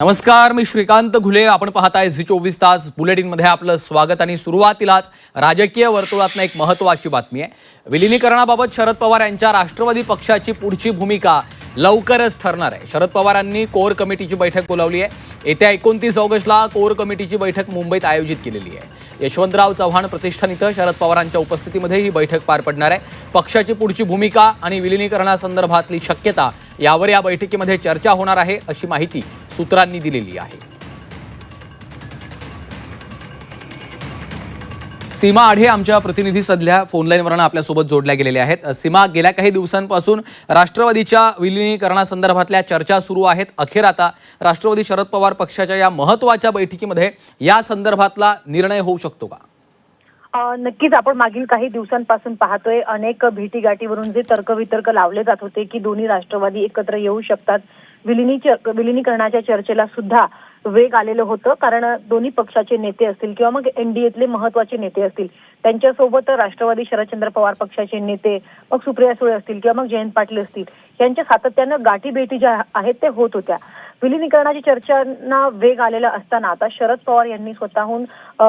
नमस्कार, मी श्रीकांत घुले. आपण पाहताय झी 24 तास बुलेटिनमध्ये आपलं स्वागत. आणि सुरुवातीलाच राजकीय वर्तुळातून एक महत्त्वाची बातमी आहे. विलिनीकरणाबाबत शरद पवार यांच्या राष्ट्रवादी पक्षाची पुढची भूमिका लवकरच ठरणार आहे. शरद पवारांनी कोर कमिटीची बैठक बोलावली आहे. येत्या 29 ऑगस्टला कोर कमिटीची बैठक मुंबईत आयोजित केलेली आहे. यशवंतराव चव्हाण प्रतिष्ठान इथं शरद पवारांच्या उपस्थितीमध्ये ही बैठक पार पडणार आहे. पक्षाची पुढची भूमिका आणि विलिनीकरणासंदर्भातली शक्यता यावर या बैठकीमध्ये चर्चा होणार आहे, अशी माहिती सूत्रांनी दिलेली आहे. सीमा आढे आमच्या प्रतिनिधी सध्या फोनलाईनवरून आपल्यासोबत जोडल्या गेलेल्या आहेत. सीमा, गेल्या काही दिवसांपासून राष्ट्रवादीच्या विलिनीकरणासंदर्भातल्या चर्चा सुरू आहेत. अखेर आता राष्ट्रवादी शरद पवार पक्षाच्या या महत्त्वाच्या बैठकीमध्ये या संदर्भातला निर्णय होऊ शकतो का? नक्कीच आपण मागील काही दिवसांपासून पाहतोय अनेक भेटीगाठीवरून जे तर्कवितर्क लावले जात होते की दोन्ही राष्ट्रवादी एकत्र येऊ शकतात. विलिनीकरणाच्या चर्चेला सुद्धा वेग आलेलं होतं, कारण दोन्ही पक्षाचे नेते असतील किंवा मग एनडीएतले महत्त्वाचे नेते असतील त्यांच्यासोबत राष्ट्रवादी शरदचंद्र पवार पक्षाचे नेते, मग सुप्रिया सुळे असतील किंवा मग जयंत पाटील असतील, यांच्या सातत्यानं गाठीभेटी ज्या आहेत ते होत होत्या. विलिनीकरणाची चर्चांना वेग आलेला असताना आता शरद पवार यांनी स्वतःहून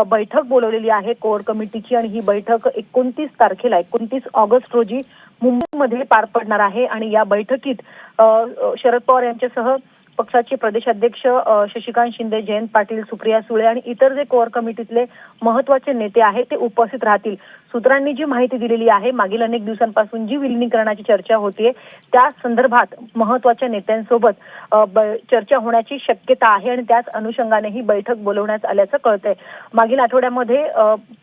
बैठक बोलवलेली आहे कोर कमिटीची, आणि ही बैठक 29 ऑगस्ट रोजी मुंबईमध्ये पार पडणार आहे. आणि या बैठकीत शरद पवार यांच्यासह पक्षाचे प्रदेशाध्यक्ष शशिकांत शिंदे, जयंत पाटील, सुप्रिया सुळे आणि इतर जे कोर कमिटीतले महत्त्वाचे नेते आहेत ते उपस्थित राहतील. सूत्रांनी जी माहिती दिलेली आहे, मागील अनेक दिवसांपासून जी विलिनीकरणाची चर्चा होतीये त्या संदर्भात महत्त्वाच्या नेत्यांसोबत चर्चा होण्याची शक्यता आहे आणि त्याच अनुषंगाने ही बैठक बोलवण्यात आल्याचं कळतंय. मागील आठवड्यामध्ये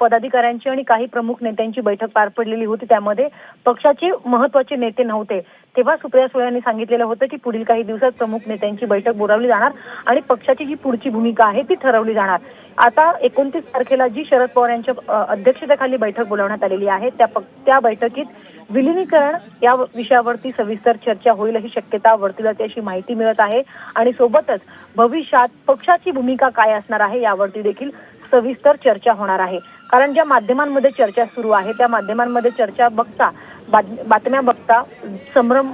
पदाधिकाऱ्यांची आणि काही प्रमुख नेत्यांची बैठक पार पडलेली होती. त्यामध्ये पक्षाचे महत्त्वाचे नेते नव्हते. तेव्हा सुप्रिया सुळे यांनी सांगितलेलं होतं की पुढील काही दिवसात प्रमुख नेत्यांची बैठक बोलावली जाणार आणि पक्षाची जी पुढची भूमिका आहे ती ठरवली जाणार. आता 29 तारखेला जी शरद पवार यांच्या अध्यक्षतेखाली बैठक बोलावण्यात आलेली आहे त्या बैठकीत विलिनीकरण या विषयावरती सविस्तर चर्चा होईल अशी शक्यता वर्तविली जाते अशी माहिती मिळत आहे. आणि सोबतच भविष्यात पक्षाची भूमिका काय असणार आहे यावरती देखील सविस्तर चर्चा होणार आहे. कारण ज्या माध्यमांमध्ये चर्चा सुरू आहे त्या माध्यमांमध्ये चर्चा बघता, बातम्या बघता संभ्रम,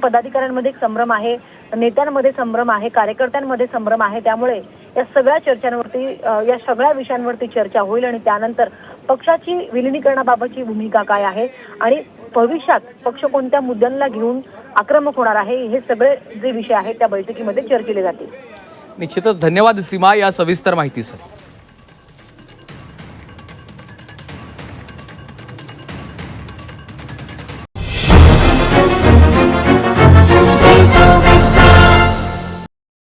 पदाधिकाऱ्यांमध्ये संभ्रम आहे, नेत्यांमध्ये संभ्रम आहे, कार्यकर्त्यांमध्ये संभ्रम आहे. त्यामुळे या सगळ्या चर्चांवरती, या सगळ्या विषयांवरती चर्चा होईल आणि त्यानंतर पक्षाची विलिनीकरणाबाबतची भूमिका काय आहे आणि भविष्यात पक्ष कोणत्या मुद्द्यांना घेऊन आक्रमक होणार आहे, हे सगळे जे विषय आहेत त्या बैठकीमध्ये चर्चिले जातील. निश्चितच धन्यवाद सीमा या सविस्तर माहितीसाठी.